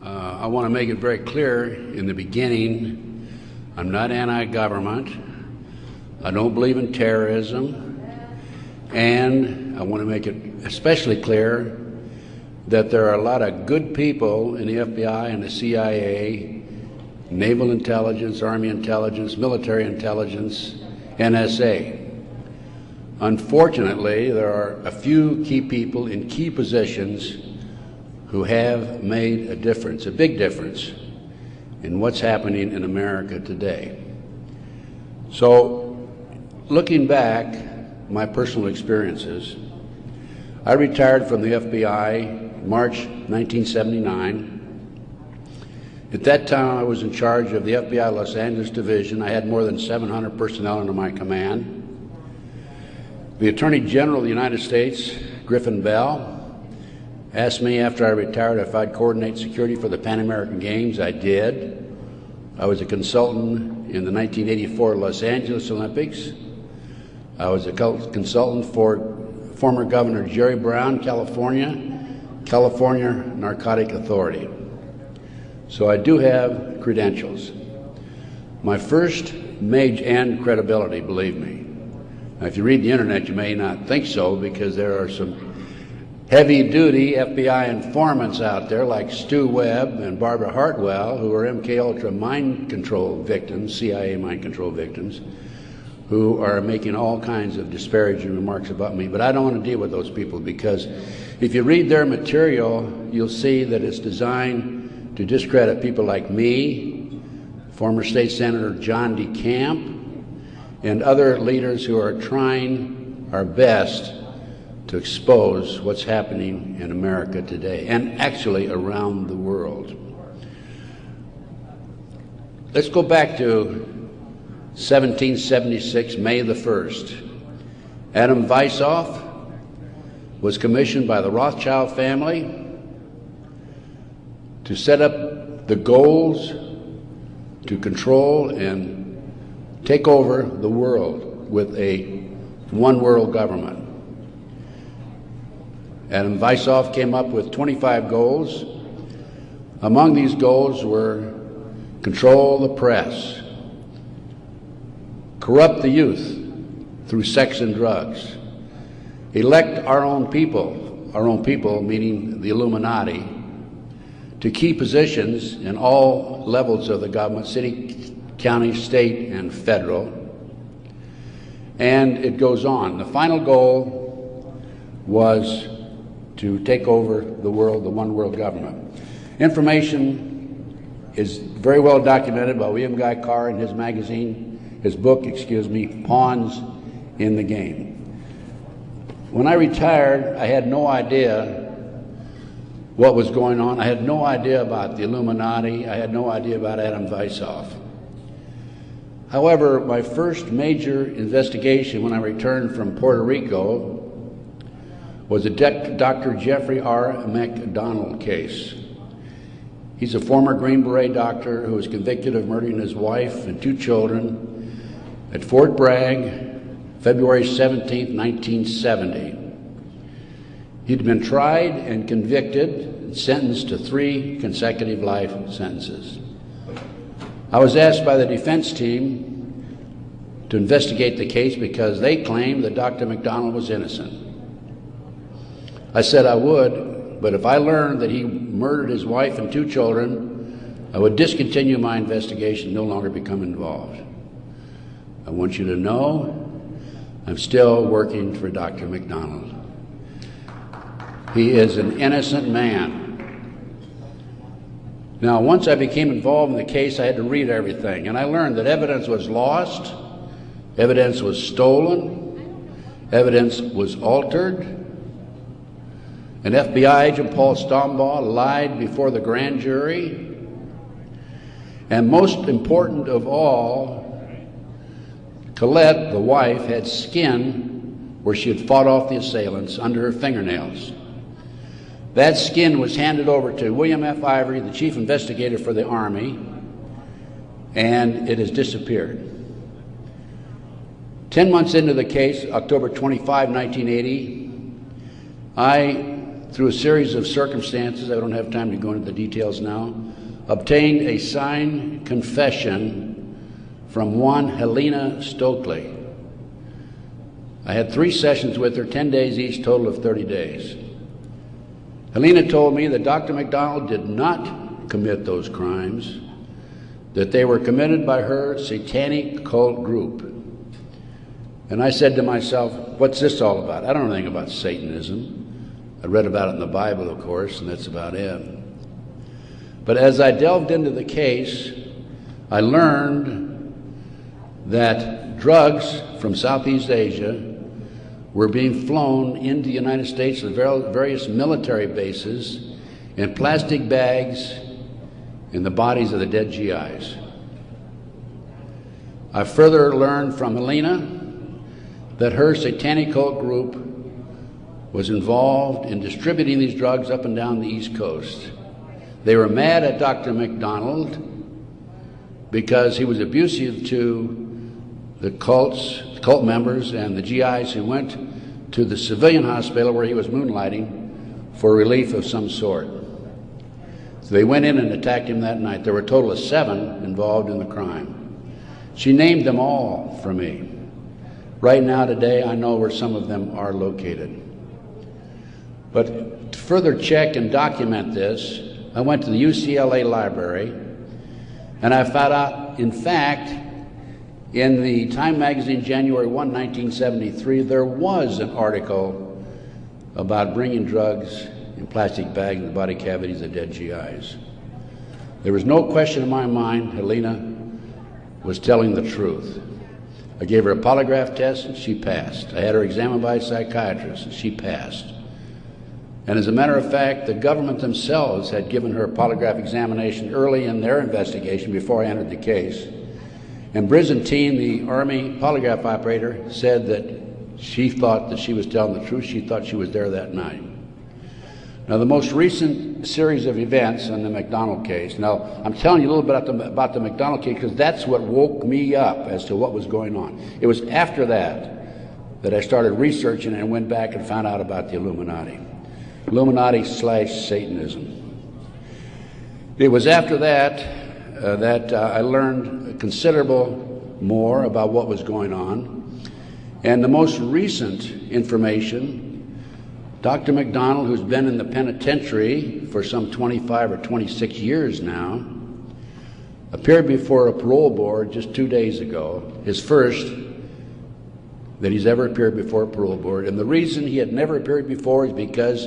I want to make it very clear in the beginning, I'm not anti-government. I don't believe in terrorism. And I want to make it especially clear that there are a lot of good people in the FBI and the CIA, naval intelligence, army intelligence, military intelligence, NSA. Unfortunately, there are a few key people in key positions who have made a difference, a big difference, in what's happening in America today. So, looking back, my personal experiences, I retired from the FBI March 1979. At that time, I was in charge of the FBI Los Angeles Division. I had more than 700 personnel under my command. The Attorney General of the United States, Griffin Bell, asked me after I retired if I'd coordinate security for the Pan American Games. I did. I was a consultant in the 1984 Los Angeles Olympics. I was a consultant for former Governor Jerry Brown, California Narcotic Authority. So I do have credentials. My first major, and credibility, believe me. Now, if you read the internet, you may not think so, because there are some heavy-duty FBI informants out there like Stu Webb and Barbara Hartwell, who are MKUltra mind control victims, CIA mind control victims, who are making all kinds of disparaging remarks about me. But I don't want to deal with those people, because if you read their material, you'll see that it's designed to discredit people like me, former State Senator John DeCamp, and other leaders who are trying our best to expose what's happening in America today, and actually around the world. Let's go back to 1776, May the 1st. Adam Weishaupt was commissioned by the Rothschild family to set up the goals to control and take over the world with a one world government. Adam Weishaupt came up with 25 goals. Among these goals were control the press, corrupt the youth through sex and drugs, elect our own people meaning the Illuminati, to key positions in all levels of the government, city, county, state, and federal. And it goes on. The final goal was to take over the world, the one world government. Information is very well documented by William Guy Carr in his book, Pawns in the Game. When I retired, I had no idea what was going on. I had no idea about the Illuminati. I had no idea about Adam Weishaupt. However, my first major investigation when I returned from Puerto Rico was the Dr. Jeffrey R. McDonald case. He's a former Green Beret doctor who was convicted of murdering his wife and 2 children at Fort Bragg, February 17, 1970. He'd been tried and convicted and sentenced to 3 consecutive life sentences. I was asked by the defense team to investigate the case because they claimed that Dr. McDonald was innocent. I said I would, but if I learned that he murdered his wife and 2 children, I would discontinue my investigation, no longer become involved. I want you to know I'm still working for Dr. McDonald. He is an innocent man. Now, once I became involved in the case, I had to read everything, and I learned that evidence was lost, evidence was stolen, evidence was altered. An FBI agent, Paul Stombaugh, lied before the grand jury. And most important of all, Colette, the wife, had skin where she had fought off the assailants under her fingernails. That skin was handed over to William F. Ivory, the chief investigator for the Army, and it has disappeared. 10 months into the case, October 25, 1980, I through a series of circumstances, I don't have time to go into the details now, obtained a signed confession from one Helena Stokely. I had 3 sessions with her, 10 days each, total of 30 days. Helena told me that Dr. McDonald did not commit those crimes, that they were committed by her satanic cult group. And I said to myself, what's this all about? I don't know anything about Satanism. I read about it in the Bible, of course, and that's about it. But as I delved into the case, I learned that drugs from Southeast Asia were being flown into the United States to various military bases in plastic bags in the bodies of the dead GIs. I further learned from Helena that her satanic cult group was involved in distributing these drugs up and down the East Coast. They were mad at Dr. McDonald because he was abusive to the cult members and the GIs who went to the civilian hospital where he was moonlighting for relief of some sort. So they went in and attacked him that night. There were a total of 7 involved in the crime. She named them all for me. Right now, today, I know where some of them are located. But to further check and document this, I went to the UCLA library, and I found out, in fact, in the Time magazine, January 1, 1973, there was an article about bringing drugs in plastic bags in the body cavities of dead GIs. There was no question in my mind Helena was telling the truth. I gave her a polygraph test and she passed. I had her examined by a psychiatrist and she passed. And as a matter of fact, the government themselves had given her a polygraph examination early in their investigation before I entered the case. And Byzantine, the Army polygraph operator, said that she thought that she was telling the truth. She thought she was there that night. Now, the most recent series of events on the McDonald case. Now, I'm telling you a little bit about the McDonald case because that's what woke me up as to what was going on. It was after that I started researching and went back and found out about the Illuminati. Illuminati/Satanism. It was after that I learned considerable more about what was going on. And the most recent information, Dr. McDonald, who's been in the penitentiary for some 25 or 26 years now, appeared before a parole board just 2 days ago, his first that he's ever appeared before a parole board. And the reason he had never appeared before is because,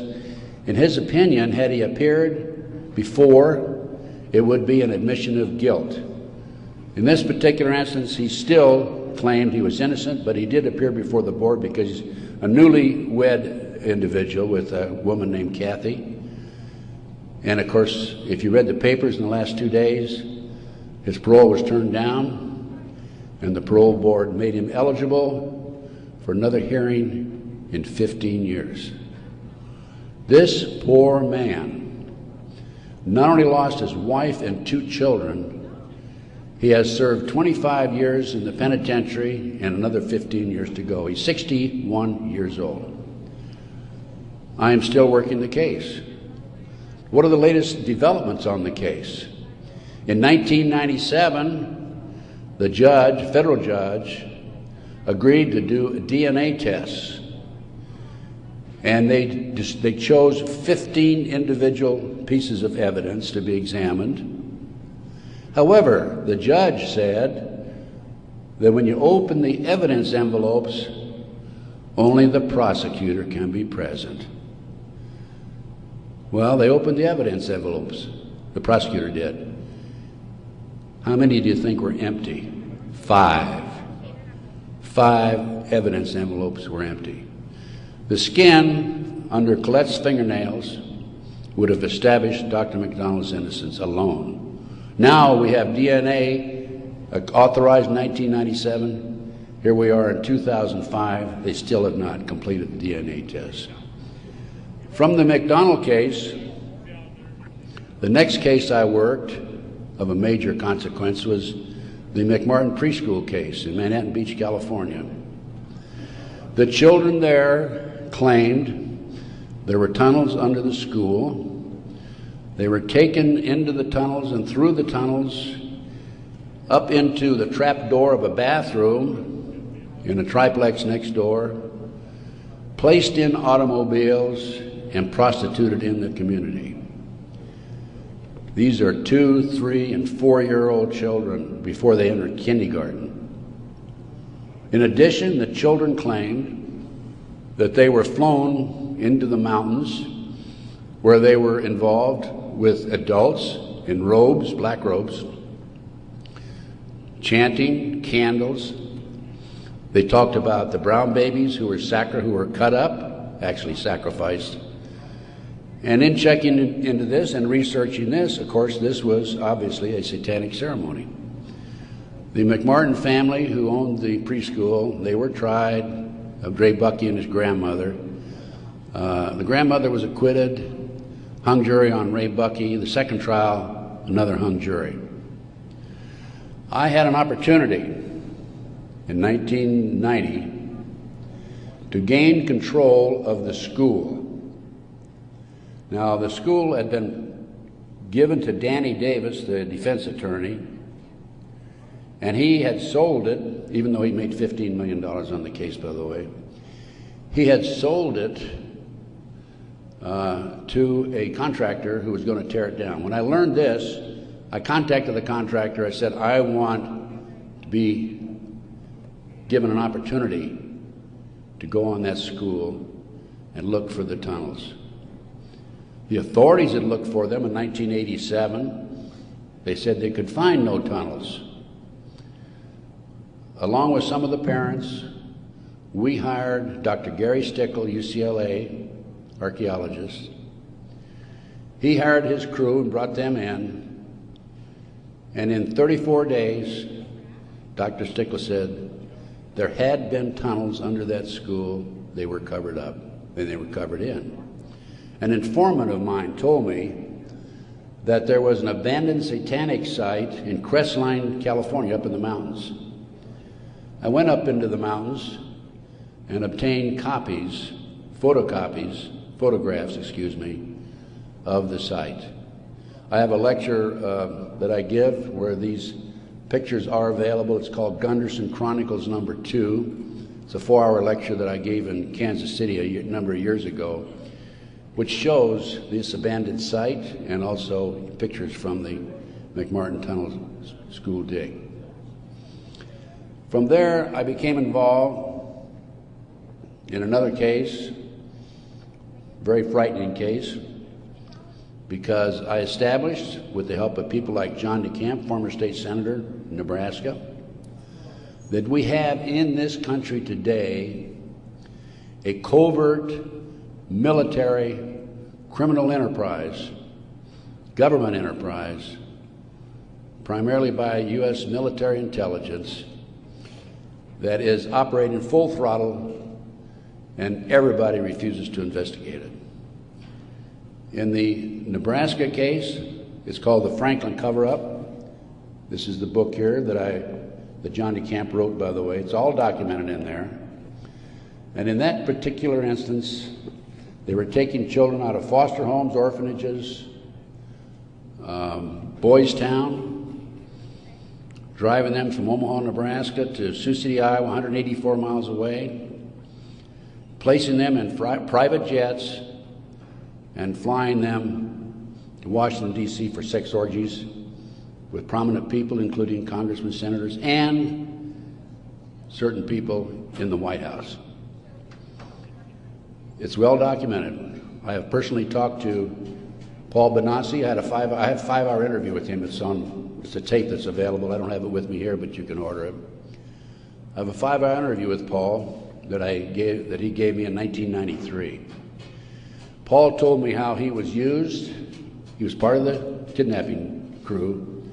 in his opinion, had he appeared before, it would be an admission of guilt. In this particular instance, he still claimed he was innocent, but he did appear before the board because he's a newlywed individual with a woman named Kathy. And of course, if you read the papers in the last 2 days, his parole was turned down, and the parole board made him eligible for another hearing in 15 years. This poor man not only lost his wife and 2 children, he has served 25 years in the penitentiary and another 15 years to go. He's 61 years old. I am still working the case. What are the latest developments on the case? In 1997, the judge, federal judge, agreed to do DNA tests. And they chose 15 individual pieces of evidence to be examined. However, the judge said that when you open the evidence envelopes, only the prosecutor can be present. Well, they opened the evidence envelopes. The prosecutor did. How many do you think were empty? 5. 5 evidence envelopes were empty. The skin under Colette's fingernails would have established Dr. McDonald's innocence alone. Now we have DNA authorized in 1997. Here we are in 2005. They still have not completed the DNA test. From the McDonald case, the next case I worked of a major consequence was the McMartin preschool case in Manhattan Beach, California. The children there claimed There were tunnels under the school. They were taken into the tunnels and through the tunnels up into the trap door of a bathroom in a triplex next door, placed in automobiles, and prostituted in the community. These are 2, 3, and 4-year-old children before they enter kindergarten. In addition, the children claimed that they were flown into the mountains where they were involved with adults in robes, black robes, chanting, candles. They talked about the brown babies who were cut up, actually sacrificed. And in checking into this and researching this, of course, this was obviously a satanic ceremony. The McMartin family, who owned the preschool, they were tried, of Ray Bucky and his grandmother. The grandmother was acquitted, hung jury on Ray Bucky. The second trial, another hung jury. I had an opportunity in 1990 to gain control of the school. Now, the school had been given to Danny Davis, the defense attorney, and he had sold it, even though he made $15 million on the case, by the way. He had sold it to a contractor who was going to tear it down. When I learned this, I contacted the contractor. I said, I want to be given an opportunity to go on that school and look for the tunnels. The authorities had looked for them in 1987. They said they could find no tunnels. Along with some of the parents, we hired Dr. Gary Stickle, UCLA archaeologist. He hired his crew and brought them in. And in 34 days, Dr. Stickle said there had been tunnels under that school. They were covered up, and they were covered in. An informant of mine told me that there was an abandoned satanic site in Crestline, California, up in the mountains. I went up into the mountains and obtained photographs, of the site. I have a lecture that I give where these pictures are available. It's called Gunderson Chronicles No. 2. It's a 4-hour lecture that I gave in Kansas City a number of years ago, which shows this abandoned site and also pictures from the McMartin Tunnel school dig. From there, I became involved in another case, very frightening case, because I established, with the help of people like John DeCamp, former state senator in Nebraska, that we have in this country today a covert military criminal enterprise, government enterprise, primarily by U.S. military intelligence, that is operating full throttle, and everybody refuses to investigate it. In the Nebraska case, it's called the Franklin Cover-Up. This is the book here that John DeCamp wrote, by the way. It's all documented in there. And in that particular instance, they were taking children out of foster homes, orphanages, Boys Town, driving them from Omaha, Nebraska to Sioux City, Iowa, 184 miles away, placing them in private jets and flying them to Washington, D.C. for sex orgies with prominent people, including congressmen, senators, and certain people in the White House. It's well documented. I have personally talked to Paul Benassi. I had a 5-hour interview with him. It's a tape that's available. I don't have it with me here, but you can order it. I have a 5-hour interview with Paul that he gave me in 1993. Paul told me how he was used. He was part of the kidnapping crew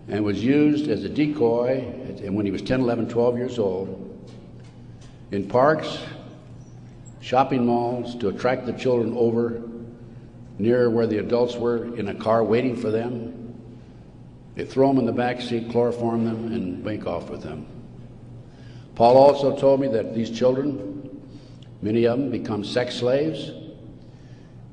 and was used as a decoy when he was 10, 11, 12 years old in parks, shopping malls, to attract the children over near where the adults were in a car waiting for them. They throw them in the back seat, chloroform them, and make off with them. Paul also told me that these children, many of them, become sex slaves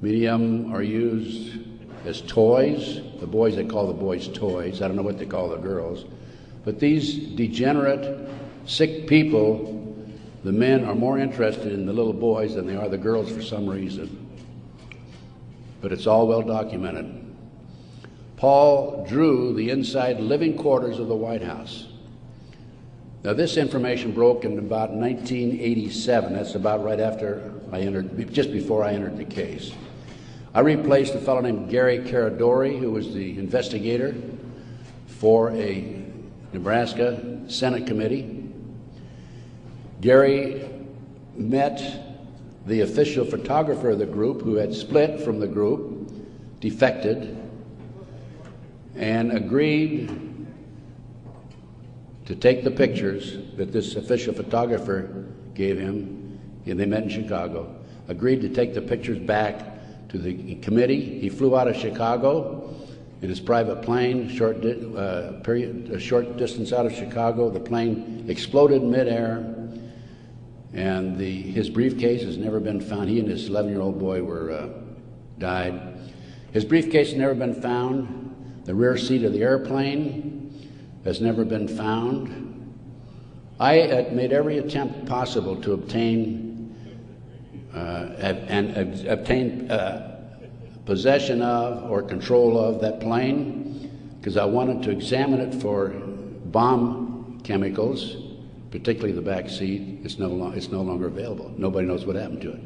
Many of them are used as toys. The boys, they call the boys toys. I don't know what they call the girls. But these degenerate, sick people, the men are more interested in the little boys than they are the girls for some reason. But it's all well documented. Paul drew the inside living quarters of the White House. Now, this information broke in about 1987. That's about right after I entered, just before I entered the case. I replaced a fellow named Gary Caradori, who was the investigator for a Nebraska Senate committee. Gary met the official photographer of the group, who had split from the group, defected, and agreed to take the pictures that this official photographer gave him, and they met in Chicago, agreed to take the pictures back to the committee. He flew out of Chicago in his private plane, a short distance out of Chicago. The plane exploded in midair, and his briefcase has never been found. He and his 11-year-old boy died. His briefcase has never been found. The rear seat of the airplane has never been found. I had made every attempt possible to obtain possession of or control of that plane, because I wanted to examine it for bomb chemicals, particularly the back seat. It's no longer available. Nobody knows what happened to it.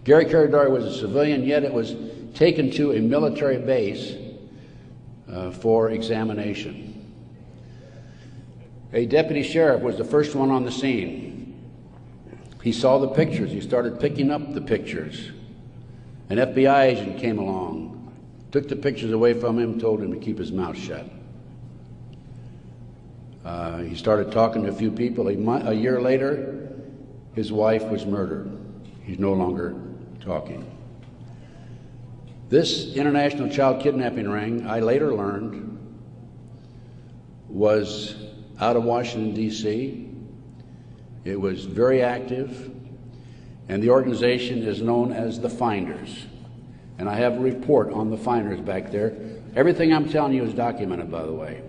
Gary Caradori was a civilian, yet it was taken to a military base for examination. A deputy sheriff was the first one on the scene. He saw the pictures. He started picking up the pictures. An FBI agent came along, took the pictures away from him, told him to keep his mouth shut. He started talking to a few people. A year later, his wife was murdered. He's no longer talking. This international child kidnapping ring, I later learned, was out of Washington, D.C. It was very active, and the organization is known as the Finders. And I have a report on the Finders back there. Everything I'm telling you is documented, by the way.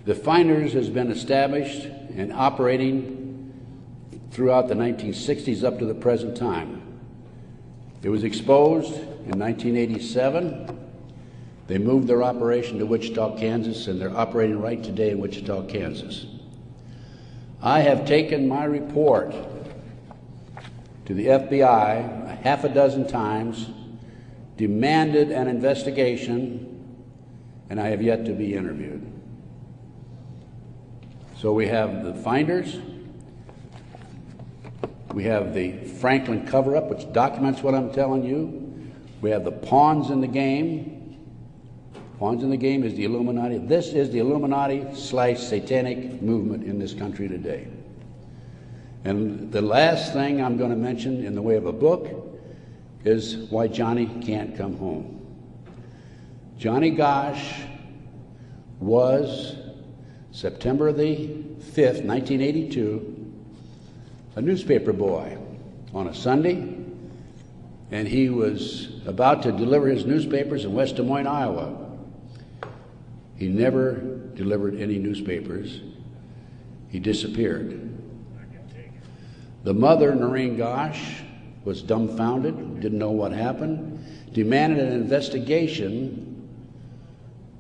The Finders has been established and operating throughout the 1960s up to the present time. It was exposed in 1987. They moved their operation to Wichita, Kansas, and they're operating right today in Wichita, Kansas. I have taken my report to the FBI a half a dozen times, demanded an investigation, and I have yet to be interviewed. So we have the Finders, we have the Franklin cover-up, which documents what I'm telling you. We have the pawns in the game. Pawns in the game is the Illuminati. This is the Illuminati/satanic movement in this country today. And the last thing I'm going to mention in the way of a book is why Johnny can't come home. Johnny Gosch was, September the 5th, 1982, a newspaper boy on a Sunday, and he was about to deliver his newspapers in West Des Moines, Iowa. He never delivered any newspapers. He disappeared. The mother, Noreen Gosch, was dumbfounded, didn't know what happened, demanded an investigation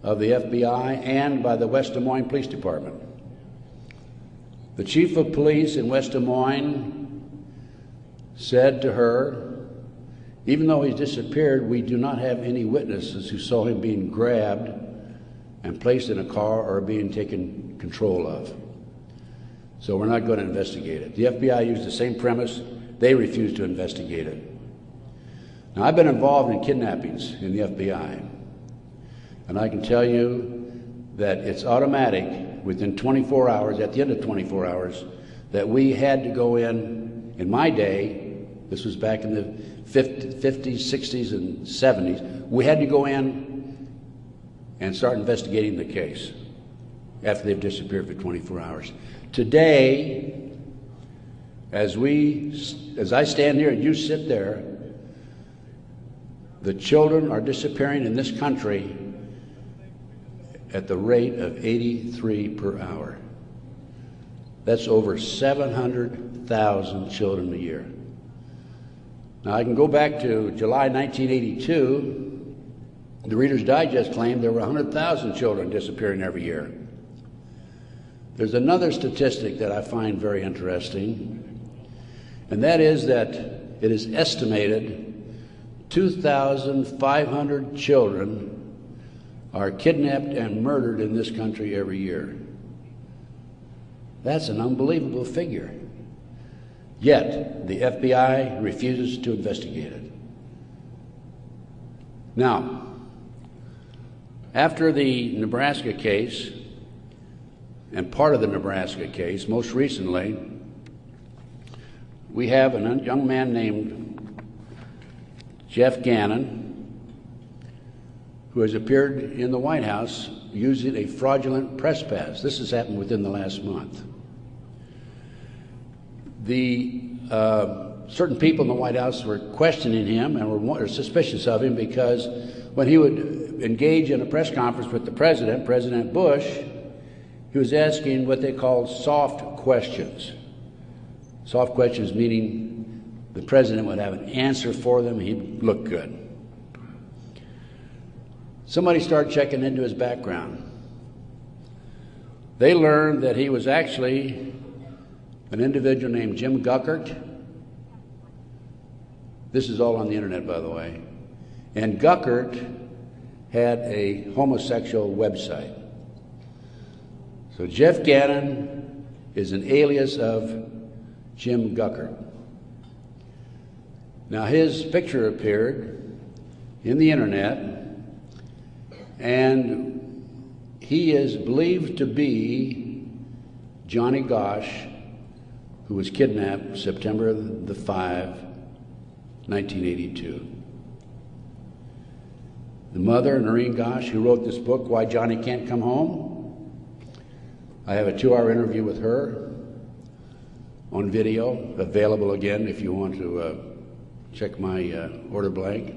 of the FBI and by the West Des Moines Police Department. The chief of police in West Des Moines said to her, even though he's disappeared, we do not have any witnesses who saw him being grabbed and placed in a car or being taken control of. So we're not going to investigate it. The FBI used the same premise. They refused to investigate it. Now, I've been involved in kidnappings in the FBI, and I can tell you that it's automatic within 24 hours, at the end of 24 hours, that we had to go in my day, this was back in the 50s, 60s, and 70s, we had to go in and start investigating the case after they've disappeared for 24 hours. Today, as I stand here and you sit there, The children are disappearing in this country at the rate of 83 per hour. That's over 700,000 children a year. Now, I can go back to July 1982. The Reader's Digest claimed there were 100,000 children disappearing every year. There's another statistic that I find very interesting, and that is that it is estimated 2,500 children are kidnapped and murdered in this country every year. That's an unbelievable figure. Yet, the FBI refuses to investigate it. Now, after the Nebraska case, and part of the Nebraska case, most recently, we have a young man named Jeff Gannon, who has appeared in the White House using a fraudulent press pass. This has happened within the last month. Certain people in the White House were questioning him and were suspicious of him because when he would engage in a press conference with the president, President Bush, he was asking what they called soft questions. Soft questions meaning the president would have an answer for them, he'd look good. Somebody started checking into his background. They learned that he was actually an individual named Jim Guckert. This is all on the internet, by the way. And Guckert had a homosexual website. So Jeff Gannon is an alias of Jim Guckert. Now, his picture appeared in the internet, and he is believed to be Johnny Gosch, who was kidnapped September the 5, 1982. The mother, Noreen Gosch, who wrote this book, Why Johnny Can't Come Home, I have a 2-hour interview with her on video, available again if you want to check my order blank.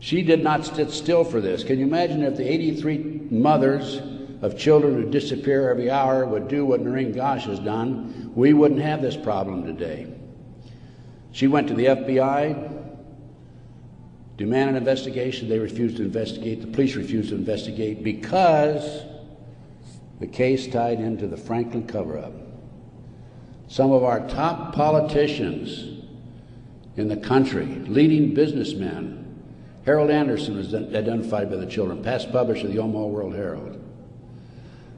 She did not sit still for this. Can you imagine if the 83 mothers of children who disappear every hour would do what Noreen Gosch has done? We wouldn't have this problem today. She went to the FBI, demanded an investigation. They refused to investigate. The police refused to investigate because the case tied into the Franklin cover-up. Some of our top politicians in the country, leading businessmen, Harold Anderson was identified by the children, past publisher of the Omaha World Herald.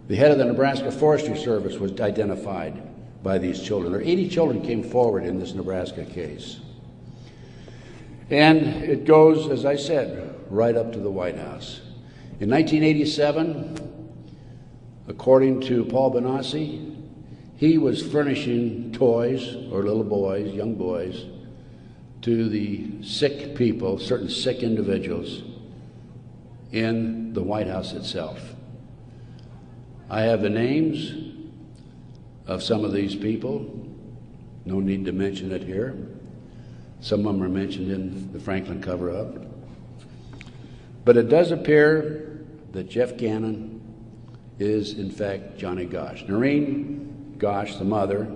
The head of the Nebraska Forestry Service was identified by these children. There 80 children came forward in this Nebraska case. And it goes, as I said, right up to the White House. In 1987, according to Paul Benassi, he was furnishing toys, or little boys, young boys, to the sick people, certain sick individuals in the White House itself. I have the names of some of these people. No need to mention it here. Some of them are mentioned in the Franklin cover-up. But it does appear that Jeff Gannon is, in fact, Johnny Gosch. Noreen Gosch, the mother,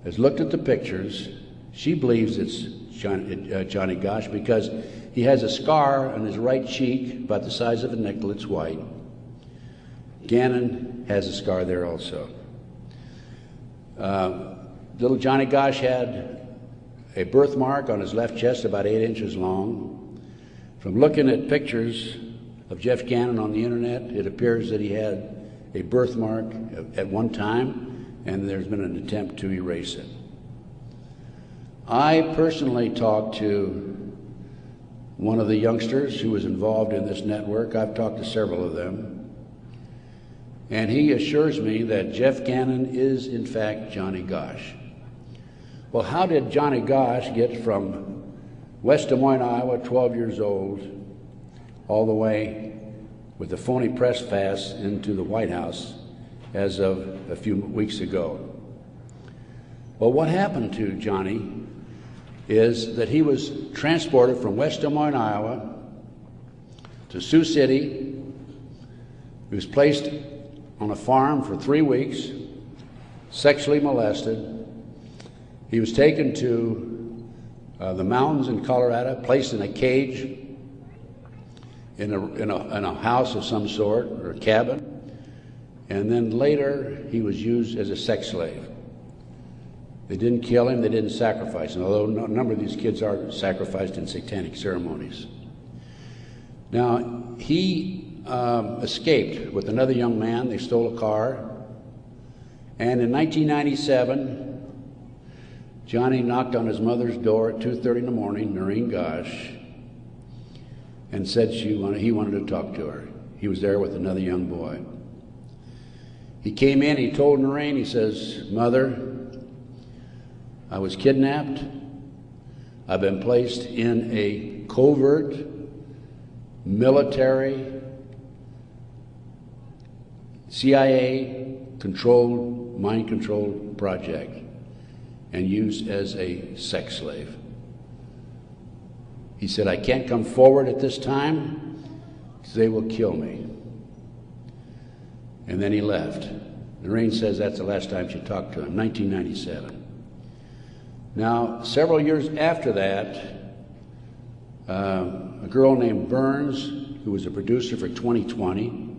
has looked at the pictures. She believes it's Johnny Gosch because he has a scar on his right cheek about the size of a nickel. It's white. Gannon has a scar there also. Little Johnny Gosch had a birthmark on his left chest about 8 inches long. From looking at pictures of Jeff Gannon on the internet, it appears that he had a birthmark at one time, and there's been an attempt to erase it. I personally talked to one of the youngsters who was involved in this network. I've talked to several of them. And he assures me that Jeff Gannon is, in fact, Johnny Gosch. Well, how did Johnny Gosch get from West Des Moines, Iowa, 12 years old, all the way with a phony press pass into the White House as of a few weeks ago? Well, what happened to Johnny is that he was transported from West Des Moines, Iowa to Sioux City. He was placed on a farm for 3 weeks, sexually molested. He was taken to the mountains in Colorado, placed in a cage in a house of some sort, or a cabin, and then later he was used as a sex slave. They didn't kill him, they didn't sacrifice him, although a number of these kids are sacrificed in satanic ceremonies. Now, he escaped with another young man. They stole a car, and in 1997, Johnny knocked on his mother's door at 2:30 in the morning, Noreen Gosh, and said he wanted to talk to her. He was there with another young boy. He came in, he told Noreen, he says, "Mother, I was kidnapped. I've been placed in a covert military CIA-controlled, mind-controlled project and used as a sex slave." He said, "I can't come forward at this time because they will kill me." And then he left. Noreen says that's the last time she talked to him, 1997. Now, several years after that, a girl named Burns, who was a producer for 2020,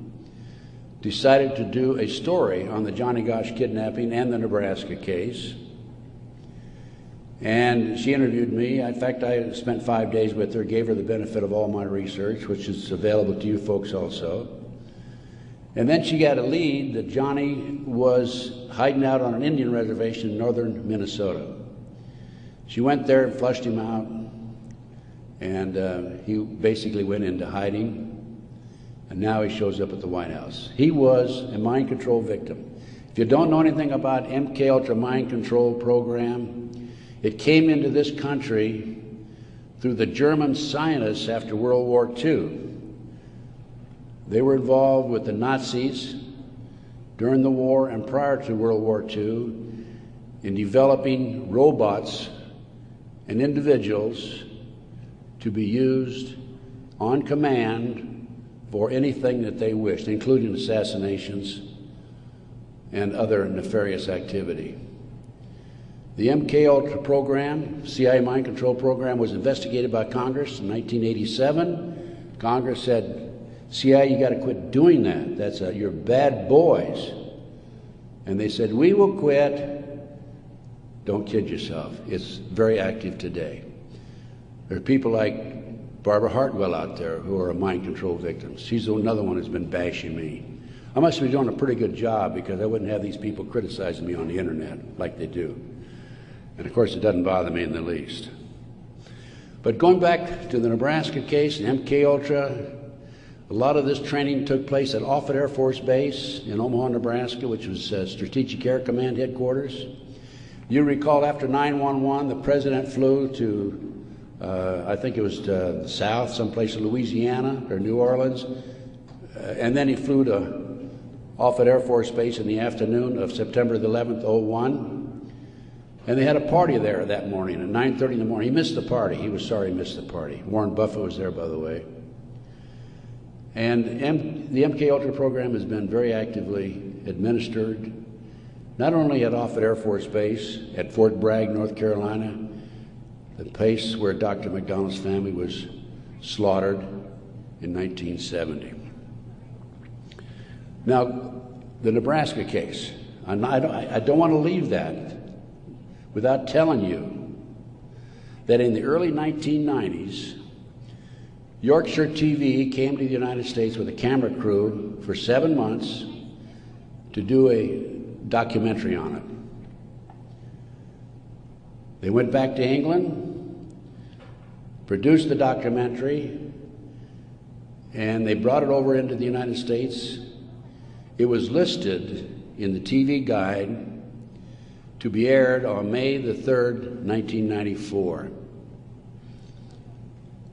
decided to do a story on the Johnny Gosch kidnapping and the Nebraska case. And she interviewed me. In fact, I spent 5 days with her, gave her the benefit of all my research, which is available to you folks also. And then she got a lead that Johnny was hiding out on an Indian reservation in northern Minnesota. She went there and flushed him out, and he basically went into hiding, and now he shows up at the White House. He was a mind control victim. If you don't know anything about MK Ultra mind control program, it came into this country through the German scientists after World War II. They were involved with the Nazis during the war and prior to World War II in developing robots and individuals to be used on command for anything that they wished, including assassinations and other nefarious activity. The MK Ultra program, CIA mind control program, was investigated by Congress in 1987. Congress said, CIA, you got to quit doing that. You're bad boys. And they said, we will quit. Don't kid yourself. It's very active today. There are people like Barbara Hartwell out there who are mind control victims. She's another one who's been bashing me. I must be doing a pretty good job because I wouldn't have these people criticizing me on the internet like they do. And of course, it doesn't bother me in the least. But going back to the Nebraska case, the MK Ultra, a lot of this training took place at Offutt Air Force Base in Omaha, Nebraska, which was Strategic Air Command headquarters. You recall after 9/11, the president flew to, I think it was to the south, someplace in Louisiana or New Orleans, and then he flew to Offutt Air Force Base in the afternoon of September the 11th, 2001. And they had a party there that morning at 9:30 in the morning. He missed the party. He was sorry he missed the party. Warren Buffett was there, by the way. And the MK Ultra program has been very actively administered, not only at Offutt Air Force Base, at Fort Bragg, North Carolina, the place where Dr. McDonald's family was slaughtered in 1970. Now, the Nebraska case, I don't want to leave that without telling you that in the early 1990s, Yorkshire TV came to the United States with a camera crew for 7 months to do a documentary on it. They went back to England, produced the documentary, and they brought it over into the United States. It was listed in the TV guide to be aired on May the 3rd, 1994.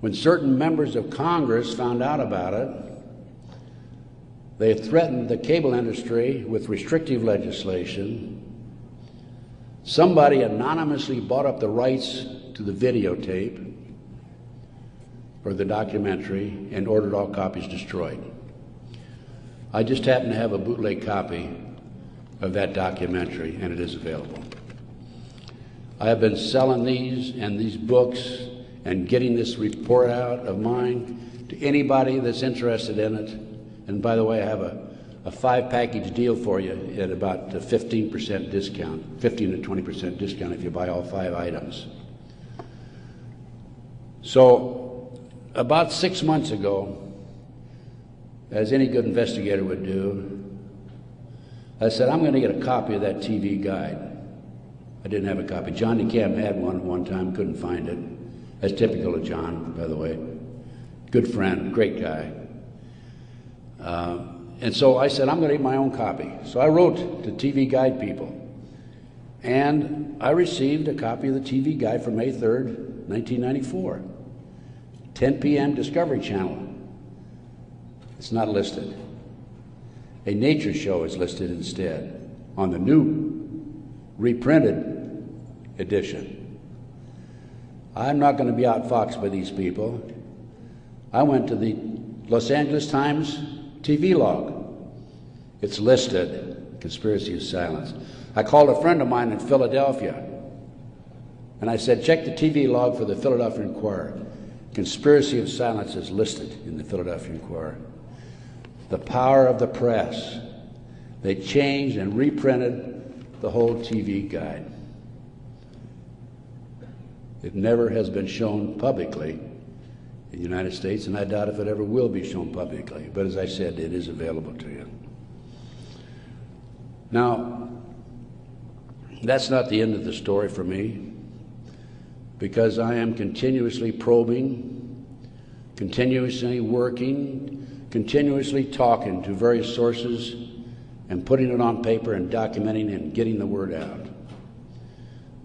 When certain members of Congress found out about it, they threatened the cable industry with restrictive legislation. Somebody anonymously bought up the rights to the videotape or the documentary and ordered all copies destroyed. I just happen to have a bootleg copy of that documentary, and it is available. I have been selling these and these books and getting this report out of mine to anybody that's interested in it. And by the way, I have a 5-package deal for you at about a 15% discount, 15 to 20% discount if you buy all 5 items. So about 6 months ago, as any good investigator would do, I said, I'm going to get a copy of that TV guide. I didn't have a copy. John DeCamp had one at one time, couldn't find it. That's typical of John, by the way. Good friend, great guy. And so I said, I'm going to get my own copy. So I wrote to TV Guide people. And I received a copy of the TV Guide for May 3rd, 1994. 10 p.m. Discovery Channel. It's not listed. A nature show is listed instead on the new reprinted edition. I'm not going to be outfoxed by these people. I went to the Los Angeles Times TV log. It's listed, Conspiracy of Silence. I called a friend of mine in Philadelphia, and I said, check the TV log for the Philadelphia Inquirer. Conspiracy of Silence is listed in the Philadelphia Inquirer. The power of the press. They changed and reprinted the whole TV guide. It never has been shown publicly in the United States, and I doubt if it ever will be shown publicly. But as I said, it is available to you. Now, that's not the end of the story for me, because I am continuously probing, continuously working, continuously talking to various sources and putting it on paper and documenting and getting the word out.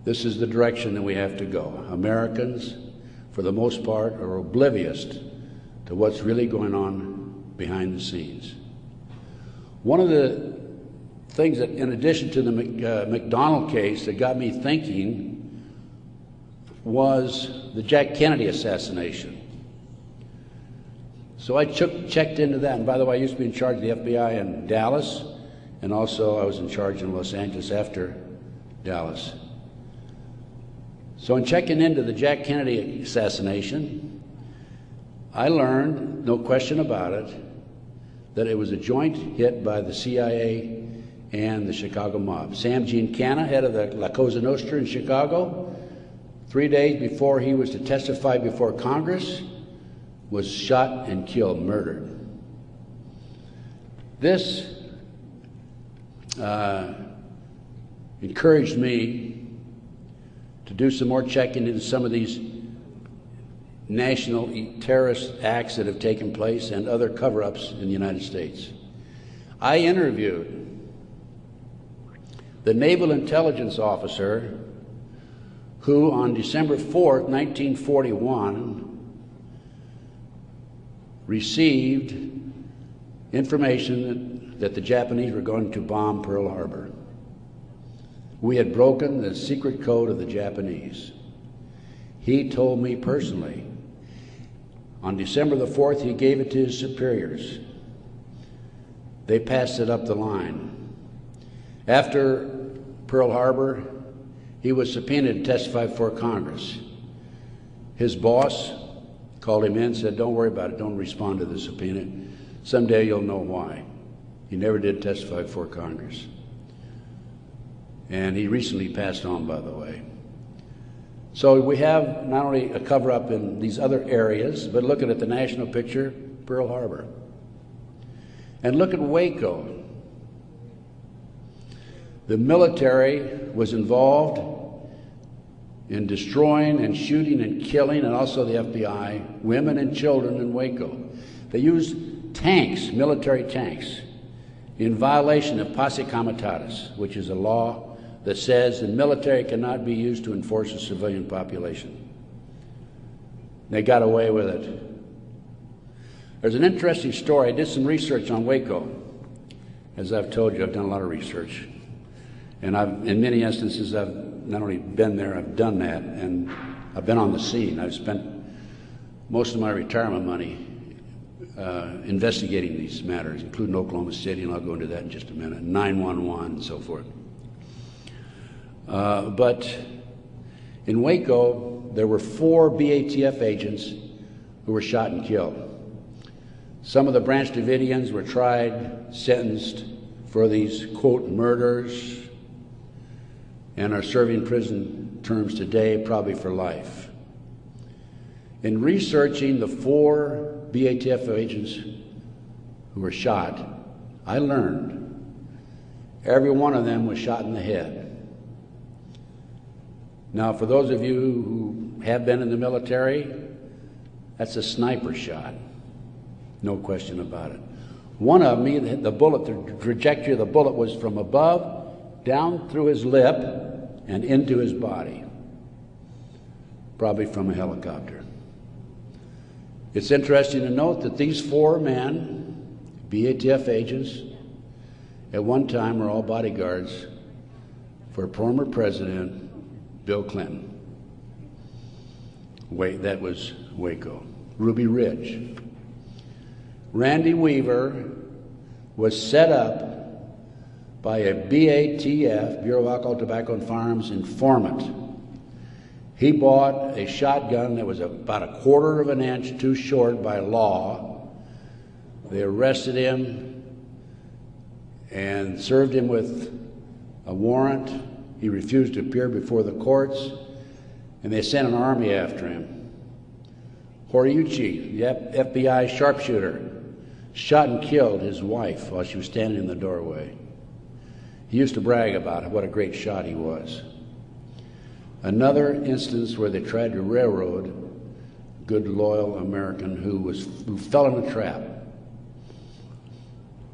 This is the direction that we have to go. Americans, for the most part, are oblivious to what's really going on behind the scenes. One of the things that, in addition to the McDonald case, that got me thinking was the Jack Kennedy assassination. So I checked into that, and by the way, I used to be in charge of the FBI in Dallas, and also I was in charge in Los Angeles after Dallas. So in checking into the Jack Kennedy assassination, I learned, no question about it, that it was a joint hit by the CIA and the Chicago mob. Sam Giancana, head of the La Cosa Nostra in Chicago, 3 days before he was to testify before Congress, was shot and killed, murdered. This encouraged me to do some more checking into some of these national terrorist acts that have taken place and other cover-ups in the United States. I interviewed the naval intelligence officer who on December 4th, 1941, received information that the Japanese were going to bomb Pearl Harbor. We had broken the secret code of the Japanese. He told me personally, on December the 4th, he gave it to his superiors. They passed it up the line. After Pearl Harbor, he was subpoenaed to testify before Congress. His boss called him in and said, don't worry about it, don't respond to the subpoena. Someday you'll know why. He never did testify before Congress. And he recently passed on, by the way. So we have not only a cover-up in these other areas, but looking at the national picture, Pearl Harbor. And look at Waco. The military was involved in destroying and shooting and killing, and also the FBI, women and children in Waco. They used tanks, military tanks, in violation of posse comitatus, which is a law that says the military cannot be used to enforce a civilian population. They got away with it. There's an interesting story. I did some research on Waco. As I've told you, I've done a lot of research. And in many instances, I've not only been there, I've done that. And I've been on the scene. I've spent most of my retirement money investigating these matters, including Oklahoma City, and I'll go into that in just a minute, 911 and so forth. But in Waco, there were 4 BATF agents who were shot and killed. Some of the Branch Davidians were tried, sentenced for these, quote, murders, and are serving prison terms today, probably for life. In researching the 4 BATF agents who were shot, I learned every one of them was shot in the head. Now, for those of you who have been in the military, that's a sniper shot, no question about it. One of them, the bullet, the trajectory of the bullet was from above, down through his lip, and into his body, probably from a helicopter. It's interesting to note that these 4 men, BATF agents, at one time were all bodyguards for former President Bill Clinton. That was Waco. Ruby Ridge. Randy Weaver was set up by a BATF, Bureau of Alcohol, Tobacco, and Firearms, informant. He bought a shotgun that was about a 1/4 of an inch too short by law. They arrested him and served him with a warrant. He refused to appear before the courts, and they sent an army after him. Horiuchi, the FBI sharpshooter, shot and killed his wife while she was standing in the doorway. He used to brag about what a great shot he was. Another instance where they tried to railroad a good, loyal American who fell in a trap.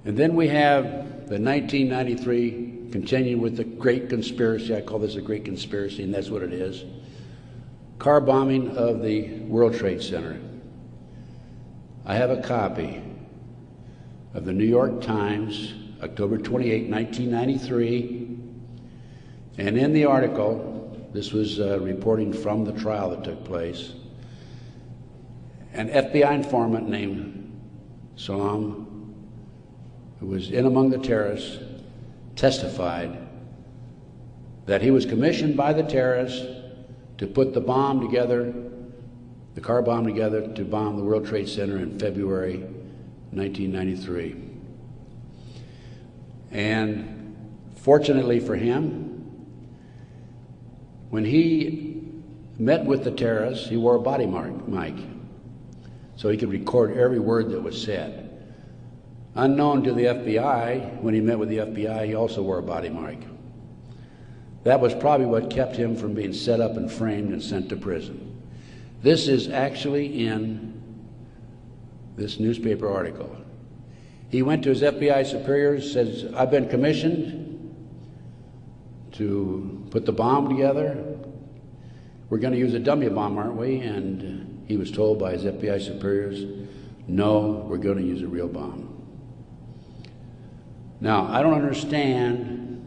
And then we have the 1993, continuing with the great conspiracy. I call this a great conspiracy, and that's what it is. Car bombing of the World Trade Center. I have a copy of the New York Times, October 28, 1993, and in the article, this was reporting from the trial that took place, an FBI informant named Salam, who was in among the terrorists, testified that he was commissioned by the terrorists to put the bomb together, the car bomb together, to bomb the World Trade Center in February 1993. And fortunately for him, when he met with the terrorists, he wore a body mic so he could record every word that was said. Unknown to the FBI, when he met with the FBI, he also wore a body mic. That was probably what kept him from being set up and framed and sent to prison. This is actually in this newspaper article. He went to his FBI superiors, says, I've been commissioned to put the bomb together. We're going to use a dummy bomb, aren't we? And he was told by his FBI superiors, no, we're going to use a real bomb. Now, I don't understand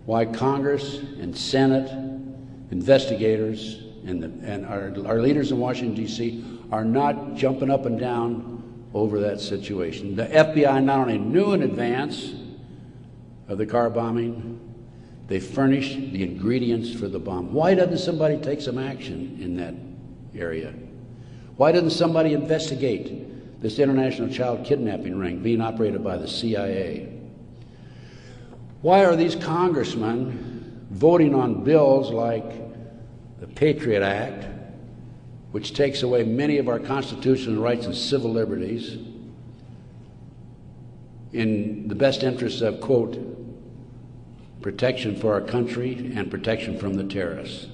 why Congress and Senate, investigators, and our leaders in Washington, D.C. are not jumping up and down over that situation. The FBI not only knew in advance of the car bombing, they furnished the ingredients for the bomb. Why doesn't somebody take some action in that area? Why doesn't somebody investigate this international child kidnapping ring being operated by the CIA? Why are these congressmen voting on bills like the Patriot Act, which takes away many of our constitutional rights and civil liberties in the best interests of, quote, protection for our country and protection from the terrorists?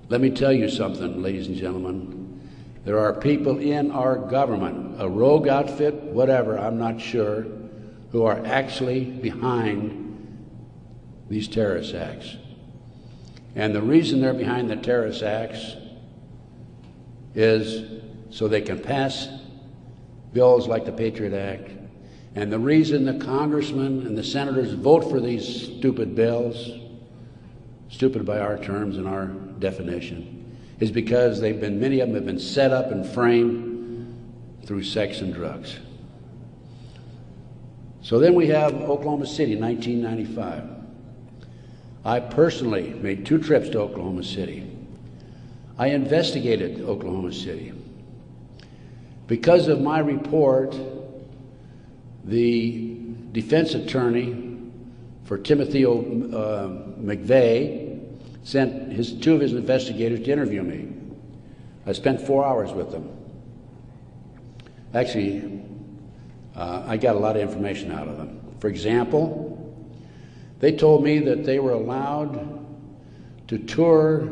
Let me tell you something, ladies and gentlemen. There are people in our government, a rogue outfit, whatever, I'm not sure, who are actually behind these terrorist acts. And the reason they're behind the terrorist acts is so they can pass bills like the Patriot Act. And the reason the congressmen and the senators vote for these stupid bills stupid by our terms and our definition, is because many of them have been set up and framed through sex and drugs. So then we have Oklahoma City, 1995. I personally made 2 trips to Oklahoma City. I investigated Oklahoma City. Because of my report, the defense attorney for Timothy McVeigh sent 2 of his investigators to interview me. I spent 4 hours with them. Actually, I got a lot of information out of them. For example, they told me that they were allowed to tour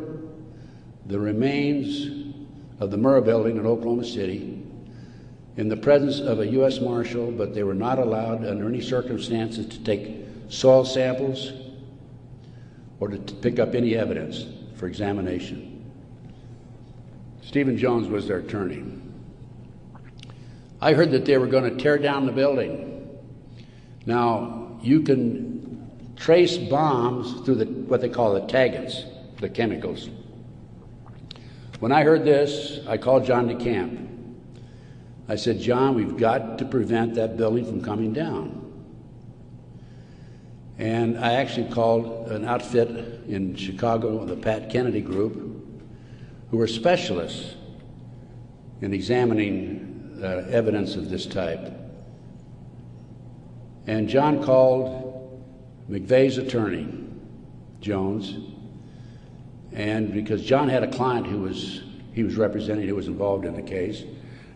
the remains of the Murrah building in Oklahoma City in the presence of a U.S. Marshal, but they were not allowed under any circumstances to take soil samples or to pick up any evidence for examination. Stephen Jones was their attorney. I heard that they were going to tear down the building. Now, you can trace bombs through what they call the taggants, the chemicals. When I heard this, I called John DeCamp. I said, John, we've got to prevent that building from coming down. And I actually called an outfit in Chicago, the Pat Kennedy Group, who were specialists in examining evidence of this type. And John called McVeigh's attorney, Jones, and because John had a client he was representing who was involved in the case,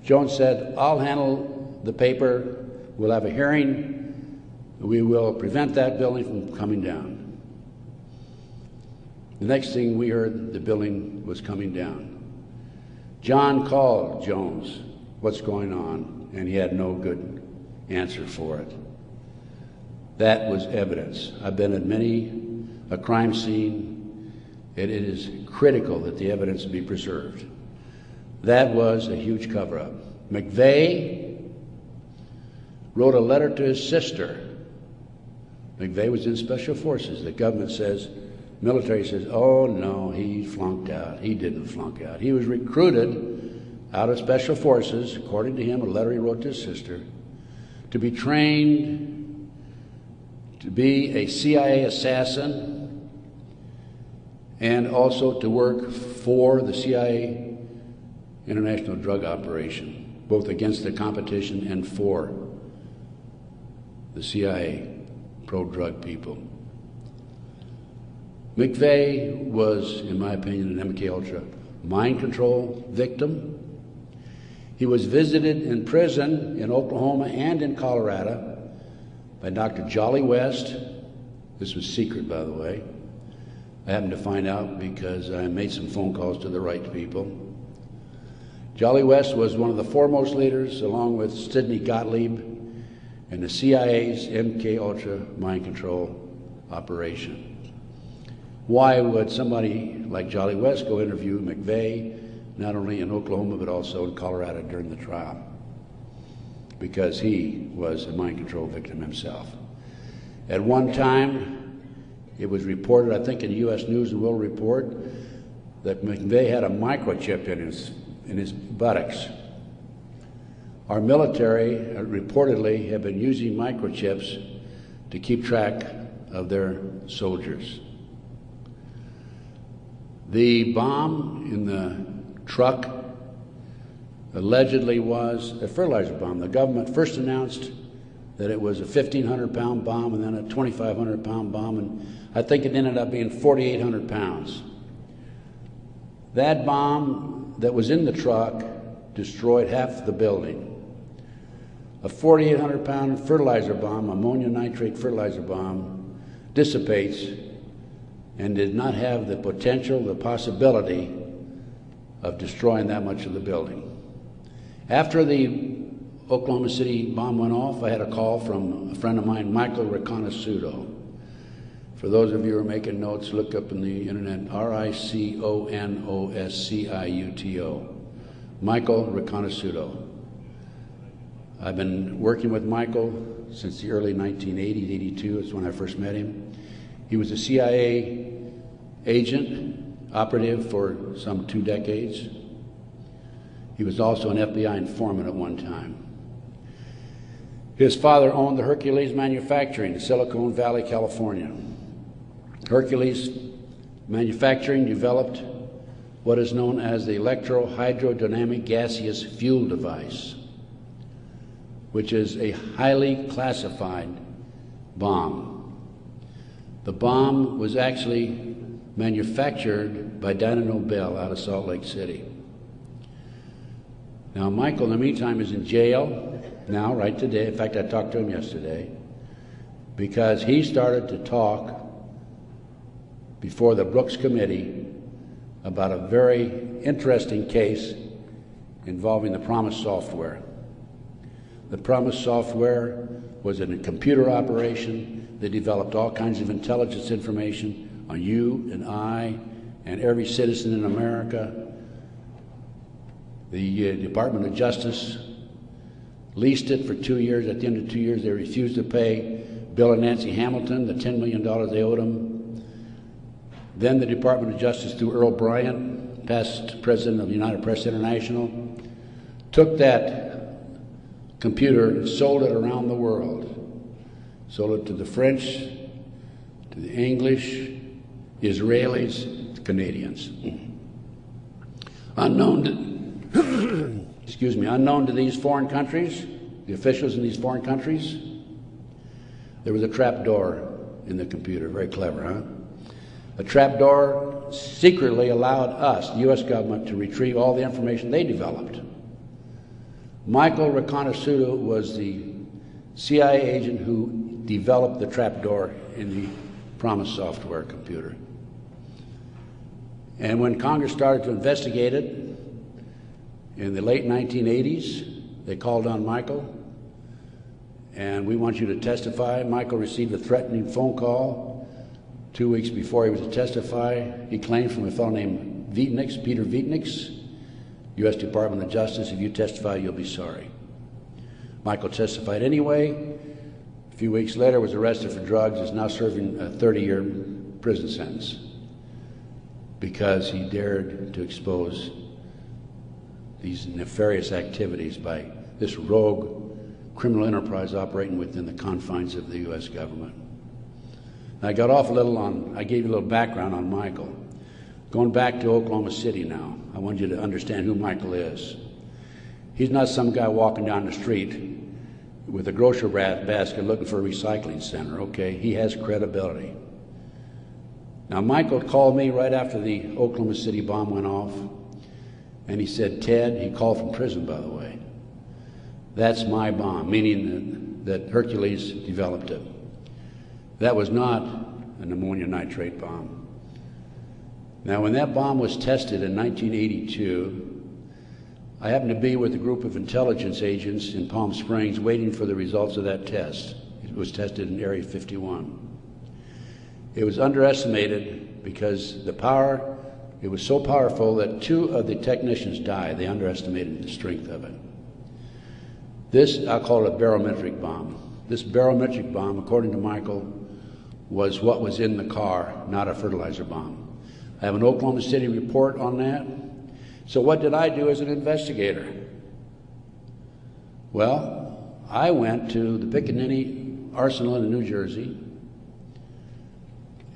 Jones said, I'll handle the paper, we'll have a hearing, we will prevent that building from coming down. The next thing we heard, the building was coming down. John called Jones, what's going on? And he had no good answer for it. That was evidence. I've been at many a crime scene. It is critical that the evidence be preserved. That was a huge cover-up. McVeigh wrote a letter to his sister. McVeigh was in Special Forces. The government says, military says, oh no, he flunked out. He didn't flunk out. He was recruited out of Special Forces, according to him, a letter he wrote to his sister, to be trained to be a CIA assassin and also to work for the CIA international drug operation, both against the competition and for the CIA pro-drug people. McVeigh was, in my opinion, an MKUltra mind control victim. He was visited in prison in Oklahoma and in Colorado by Dr. Jolly West. This was secret, by the way. I happened to find out because I made some phone calls to the right people. Jolly West was one of the foremost leaders, along with Sidney Gottlieb, in the CIA's MKUltra mind control operation. Why would somebody like Jolly West go interview McVeigh, not only in Oklahoma but also in Colorado during the trial? Because he was a mind control victim himself. At one time, it was reported, I think in the U.S. News and World Report, that McVeigh had a microchip in his buttocks. Our military reportedly have been using microchips to keep track of their soldiers. The bomb in the truck allegedly was a fertilizer bomb. The government first announced that it was a 1,500-pound bomb and then a 2,500-pound bomb, and I think it ended up being 4,800 pounds. That bomb that was in the truck destroyed half the building. A 4,800-pound fertilizer bomb, ammonia nitrate fertilizer bomb, dissipates and did not have the potential, the possibility of destroying that much of the building. After the Oklahoma City bomb went off, I had a call from a friend of mine, Michael Riconosciuto. For those of you who are making notes, look up in the internet, R-I-C-O-N-O-S-C-I-U-T-O. Michael Riconosciuto. I've been working with Michael since the early 1980s, 82 is when I first met him. He was a CIA agent, operative for some 2 decades. He was also an FBI informant at one time. His father owned the Hercules Manufacturing in Silicon Valley, California. Hercules Manufacturing developed what is known as the electro-hydrodynamic gaseous fuel device, which is a highly classified bomb. The bomb was actually manufactured by Dyna Nobel out of Salt Lake City. Now, Michael, in the meantime, is in jail now, right today. In fact, I talked to him yesterday because he started to talk before the Brooks Committee about a very interesting case involving the Promise software. The Promise software was in a computer operation that developed all kinds of intelligence information on you and I and every citizen in America. The Department of Justice leased it for 2 years. At the end of 2 years, they refused to pay Bill and Nancy Hamilton the $10 million they owed them. Then the Department of Justice, through Earl Bryant, past president of United Press International, took that computer and sold it around the world. Sold it to the French, to the English, Israelis, the Canadians. Unknown to these foreign countries, the officials in these foreign countries, there was a trap door in the computer. Very clever, huh? A trap door secretly allowed us, the U.S. government, to retrieve all the information they developed. Michael Reconnaisuto was the CIA agent who developed the trap door in the Promise software computer. And when Congress started to investigate it, in the late 1980s, they called on Michael, and we want you to testify. Michael received a threatening phone call 2 weeks before he was to testify. He claimed from a fellow named Vietnix, Peter Vietnix, U.S. Department of Justice, if you testify, you'll be sorry. Michael testified anyway. A few weeks later, was arrested for drugs, is now serving a 30-year prison sentence because he dared to expose these nefarious activities by this rogue criminal enterprise operating within the confines of the U.S. government. Now, I got off a little on, I gave you a little background on Michael. Going back to Oklahoma City now, I want you to understand who Michael is. He's not some guy walking down the street with a grocery basket looking for a recycling center, okay? He has credibility. Now, Michael called me right after the Oklahoma City bomb went off, and he said, Ted, he called from prison, by the way, that's my bomb, meaning that Hercules developed it. That was not an ammonia nitrate bomb. Now, when that bomb was tested in 1982, I happened to be with a group of intelligence agents in Palm Springs waiting for the results of that test. It was tested in Area 51. It was underestimated because the power, it was so powerful that 2 of the technicians died. They underestimated the strength of it. This, I'll call it a barometric bomb. This barometric bomb, according to Michael, was what was in the car, not a fertilizer bomb. I have an Oklahoma City report on that. So what did I do as an investigator? Well, I went to the Pickaninny Arsenal in New Jersey,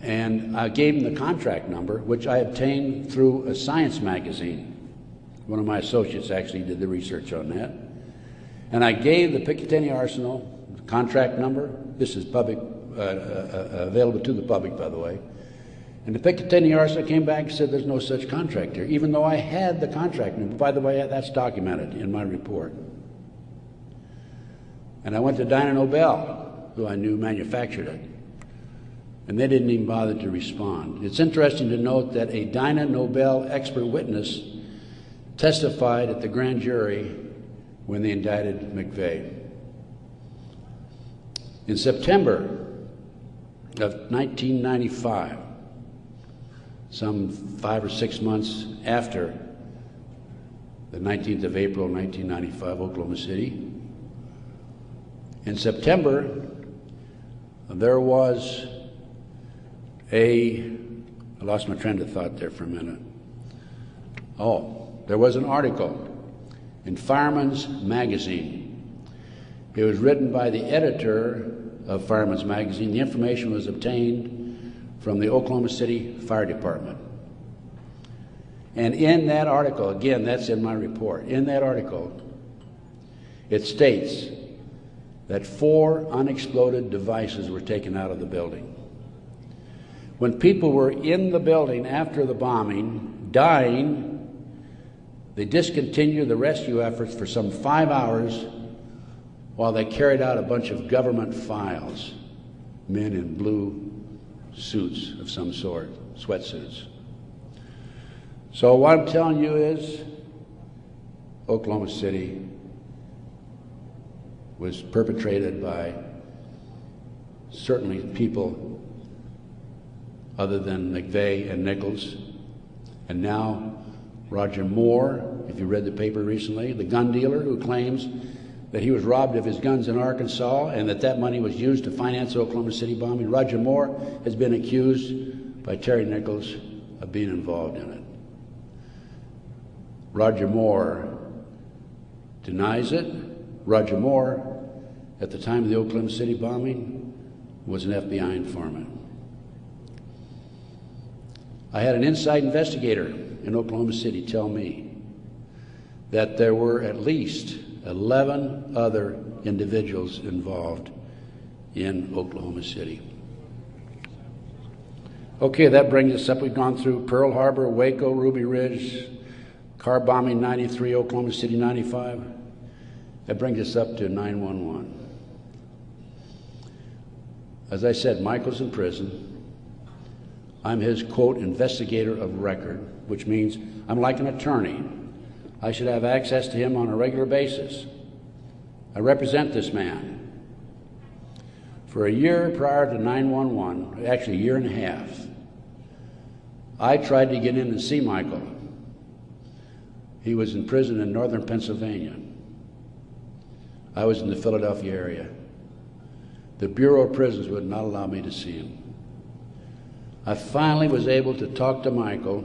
and I gave him the contract number, which I obtained through a science magazine. One of my associates actually did the research on that. And I gave the Picatinny Arsenal the contract number. This is public, available to the public, by the way. And the Picatinny Arsenal came back and said there's no such contract here, even though I had the contract number. By the way, that's documented in my report. And I went to Dyna Nobel, who I knew manufactured it, and they didn't even bother to respond. It's interesting to note that a Dyna Nobel expert witness testified at the grand jury when they indicted McVeigh. In September of 1995, some 5 or 6 months after the 19th of April, 1995, Oklahoma City, in September, there was a I lost my train of thought there for a minute. Oh, there was an article in Fireman's Magazine. It was written by the editor of Fireman's Magazine. The information was obtained from the Oklahoma City Fire Department. And in that article, again, that's in my report, in that article, it states that 4 unexploded devices were taken out of the building. When people were in the building after the bombing, dying, they discontinued the rescue efforts for some 5 hours while they carried out a bunch of government files, men in blue suits of some sort, sweatsuits. So what I'm telling you is Oklahoma City was perpetrated by certainly people other than McVeigh and Nichols, and now Roger Moore, if you read the paper recently, the gun dealer who claims that he was robbed of his guns in Arkansas and that money was used to finance the Oklahoma City bombing. Roger Moore has been accused by Terry Nichols of being involved in it. Roger Moore denies it. Roger Moore, at the time of the Oklahoma City bombing, was an FBI informant. I had an inside investigator in Oklahoma City tell me that there were at least 11 other individuals involved in Oklahoma City. Okay, that brings us up. We've gone through Pearl Harbor, Waco, Ruby Ridge, car bombing 93, Oklahoma City 95. That brings us up to 9/11. As I said, Michael's in prison. I'm his, quote, investigator of record, which means I'm like an attorney. I should have access to him on a regular basis. I represent this man. For a year prior to 9/11, actually a year and a half, I tried to get in and see Michael. He was in prison in northern Pennsylvania. I was in the Philadelphia area. The Bureau of Prisons would not allow me to see him. I finally was able to talk to Michael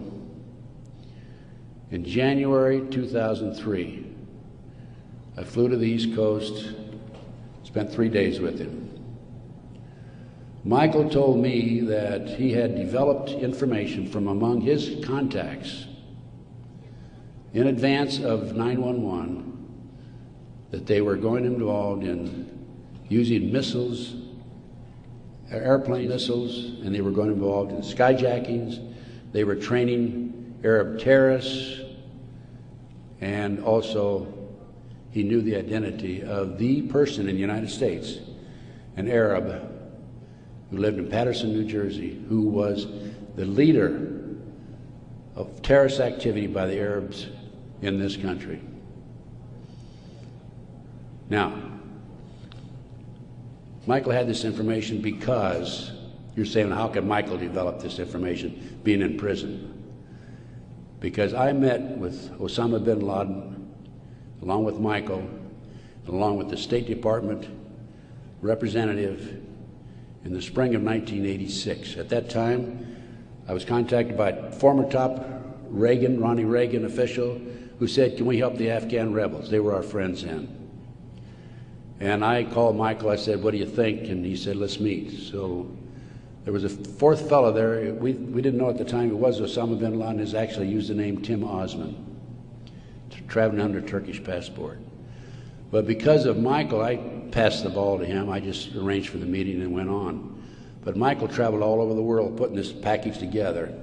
in January 2003. I flew to the East Coast, spent 3 days with him. Michael told me that he had developed information from among his contacts in advance of 9/11 that they were going involved in using missiles, airplane missiles, and they were going involved in skyjackings. They were training Arab terrorists, and also he knew the identity of the person in the United States, an Arab who lived in Paterson, New Jersey, who was the leader of terrorist activity by the Arabs in this country. Now, Michael had this information because you're saying, how could Michael develop this information being in prison? Because I met with Osama bin Laden, along with Michael, along with the State Department representative in the spring of 1986. At that time, I was contacted by a former top Ronnie Reagan official who said, can we help the Afghan rebels? They were our friends then. And I called Michael, I said, what do you think? And he said, let's meet. So there was a fourth fellow there. We didn't know at the time it was Osama bin Laden. Has actually used the name Tim Osman, traveling under Turkish passport. But because of Michael, I passed the ball to him. I just arranged for the meeting and went on. But Michael traveled all over the world putting this package together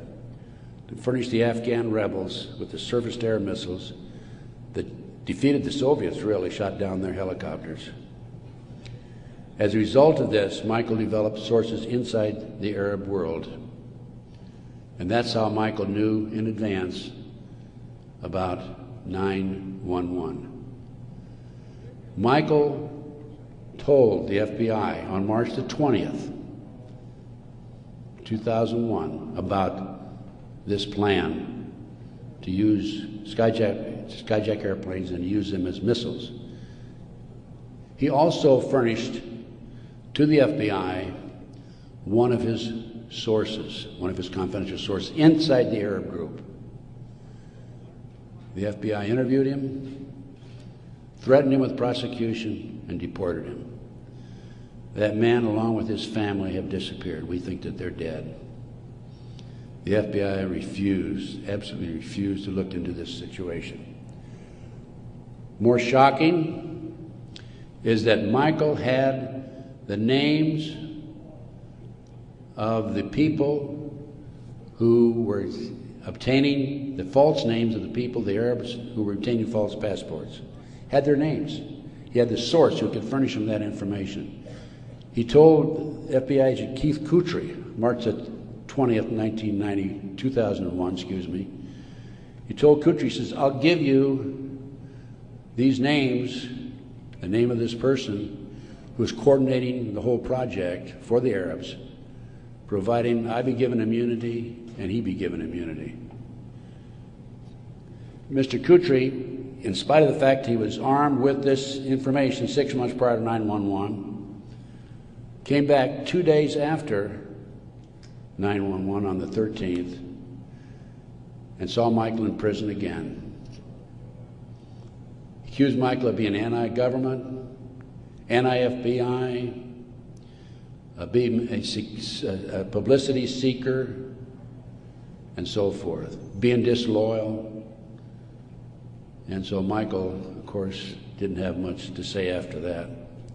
to furnish the Afghan rebels with the surface-to-air missiles that defeated the Soviets, really, shot down their helicopters. As a result of this, Michael developed sources inside the Arab world. And that's how Michael knew in advance about 9/11. Michael told the FBI on March the 20th, 2001, about this plan to use skyjack airplanes and use them as missiles. He also furnished to the FBI one of his sources, one of his confidential sources, inside the Arab group. The FBI interviewed him, threatened him with prosecution, and deported him. That man, along with his family, have disappeared. We think that they're dead. The FBI refused, absolutely refused, to look into this situation. More shocking is that Michael had the names of the people who were obtaining the false names of the people, the Arabs who were obtaining false passports. Had their names. He had the source who could furnish him that information. He told FBI agent Keith Kutry, March 20th, 2001, excuse me. He told Kutry, he says, I'll give you these names, the name of this person who is coordinating the whole project for the Arabs, providing I be given immunity and he be given immunity. Mr. Kutry, in spite of the fact he was armed with this information 6 months prior to 9/11, came back 2 days after 9/11 on the 13th and saw Michael in prison again. Accused Michael of being anti-government, anti-FBI, being a publicity seeker, and so forth, being disloyal. And so Michael, of course, didn't have much to say after that.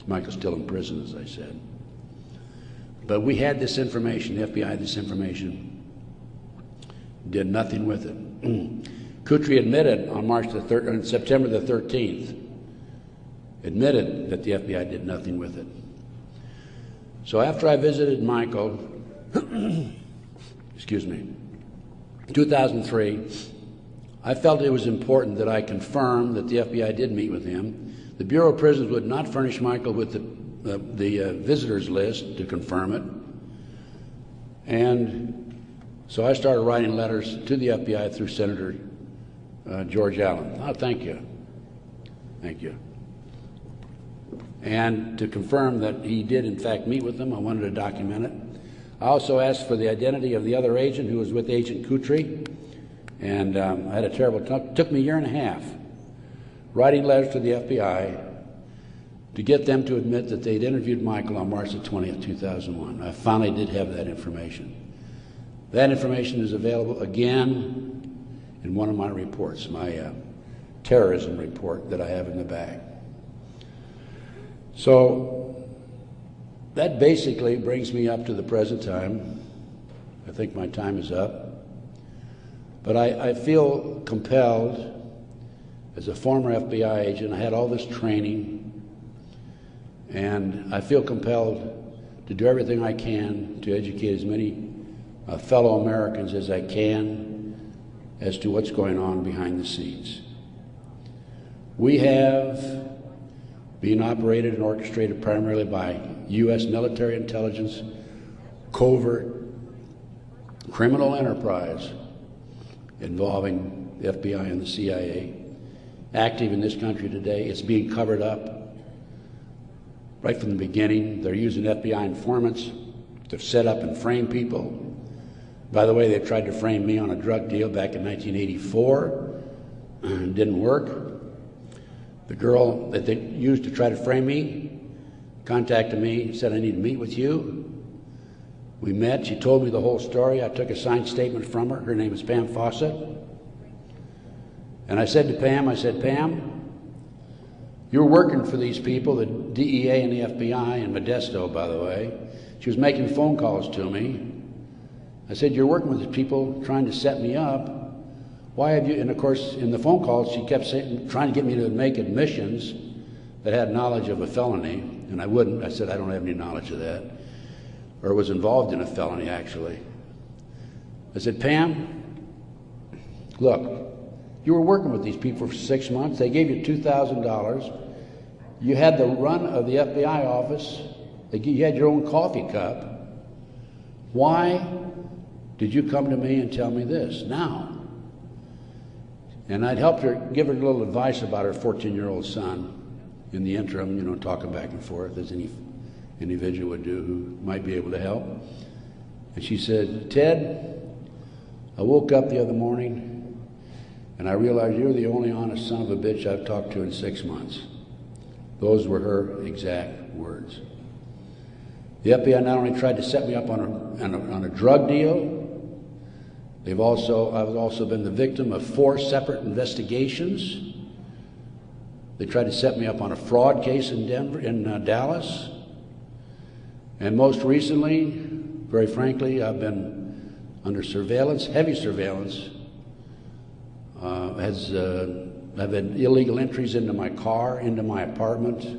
Michael's still in prison, as I said. But we had this information, the FBI had this information, did nothing with it. Kutry admitted on September the 13th, admitted that the FBI did nothing with it. So after I visited Michael, excuse me, 2003, I felt it was important that I confirm that the FBI did meet with him. The Bureau of Prisons would not furnish Michael with the visitors list to confirm it. And so I started writing letters to the FBI through Senator George Allen. Oh, thank you. Thank you. And to confirm that he did, in fact, meet with them, I wanted to document it. I also asked for the identity of the other agent who was with Agent Kutry. And I had a terrible time. It took me a year and a half writing letters to the FBI to get them to admit that they'd interviewed Michael on March the 20th, 2001. I finally did have that information. That information is available again in one of my reports, my terrorism report that I have in the bag. So that basically brings me up to the present time. I think my time is up. But I feel compelled, as a former FBI agent, I had all this training, and I feel compelled to do everything I can to educate as many fellow Americans as I can as to what's going on behind the scenes. We have been operated and orchestrated primarily by U.S. military intelligence, covert criminal enterprise involving the FBI and the CIA, active in this country today. It's being covered up right from the beginning. They're using FBI informants to set up and frame people. By the way, they tried to frame me on a drug deal back in 1984. It didn't work. The girl that they used to try to frame me contacted me, said, I need to meet with you. We met. She told me the whole story. I took a signed statement from her. Her name is Pam Fawcett. And I said to Pam, Pam, you're working for these people, the DEA and the FBI, in Modesto, by the way. She was making phone calls to me. I said, you're working with these people trying to set me up. Why have you, and of course, in the phone calls, she kept saying, trying to get me to make admissions that had knowledge of a felony, and I wouldn't. I said, I don't have any knowledge of that. Or was involved in a felony, actually. I said, Pam, look, you were working with these people for 6 months. They gave you $2,000. You had the run of the FBI office. You had your own coffee cup. Why did you come to me and tell me this now? And I'd helped her, give her a little advice about her 14-year-old son in the interim, you know, talking back and forth as any individual would do who might be able to help. And she said, "Ted, I woke up the other morning and I realized you're the only honest son of a bitch I've talked to in 6 months." Those were her exact words. The FBI not only tried to set me up on a drug deal, I've also been the victim of 4 separate investigations. They tried to set me up on a fraud case in Dallas. And most recently, very frankly, I've been under surveillance, heavy surveillance. I've had illegal entries into my car, into my apartment.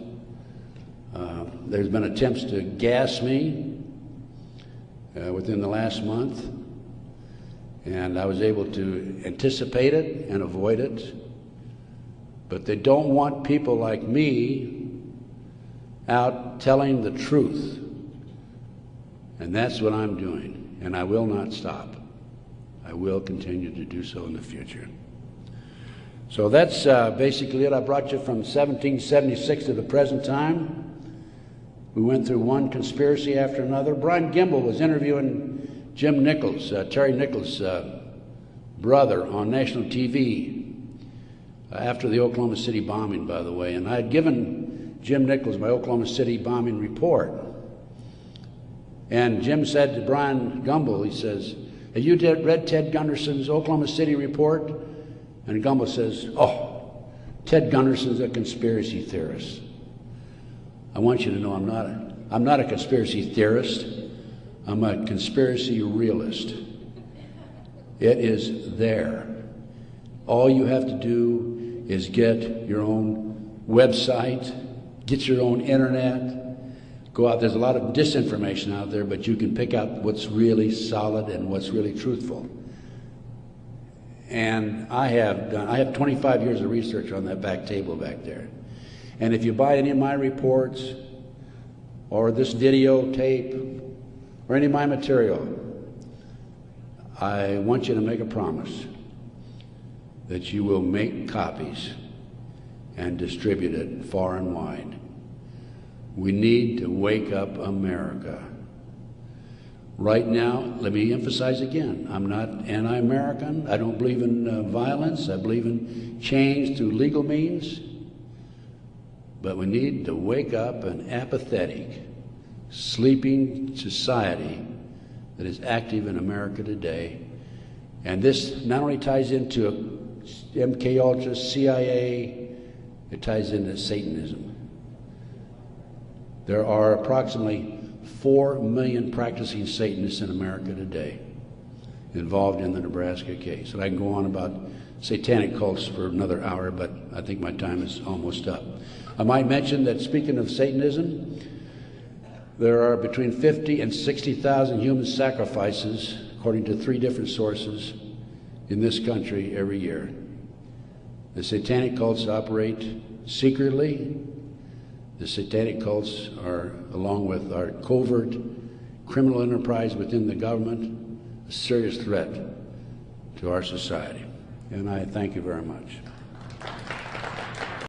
There's been attempts to gas me within the last month. And I was able to anticipate it and avoid it. But they don't want people like me out telling the truth. And that's what I'm doing. And I will not stop. I will continue to do so in the future. So that's basically it. I brought you from 1776 to the present time. We went through one conspiracy after another. Brian Gimble was interviewing Jim Nichols, Terry Nichols' brother, on national TV after the Oklahoma City bombing, by the way. And I had given Jim Nichols my Oklahoma City bombing report. And Jim said to Brian Gumble, he says, "Have you read Ted Gunderson's Oklahoma City report?" And Gumble says, "Oh, Ted Gunderson's a conspiracy theorist." I want you to know I'm not a conspiracy theorist. I'm a conspiracy realist. It is there. All you have to do is get your own website, get your own internet, go out. There's a lot of disinformation out there, but you can pick out what's really solid and what's really truthful. And I have 25 years of research on that back table back there. And if you buy any of my reports or this videotape or any of my material, I want you to make a promise that you will make copies and distribute it far and wide. We need to wake up America. Right now, let me emphasize again, I'm not anti-American. I don't believe in violence. I believe in change through legal means. But we need to wake up an apathetic, sleeping society that is active in America today. And this not only ties into MK Ultra, CIA, it ties into Satanism. There are approximately 4 million practicing Satanists in America today involved in the Nebraska case. And I can go on about satanic cults for another hour, but I think my time is almost up. I might mention that, speaking of Satanism, there are between 50 and 60,000 human sacrifices, according to 3 different sources, in this country every year. The satanic cults operate secretly. The satanic cults are, along with our covert criminal enterprise within the government, a serious threat to our society. And I thank you very much.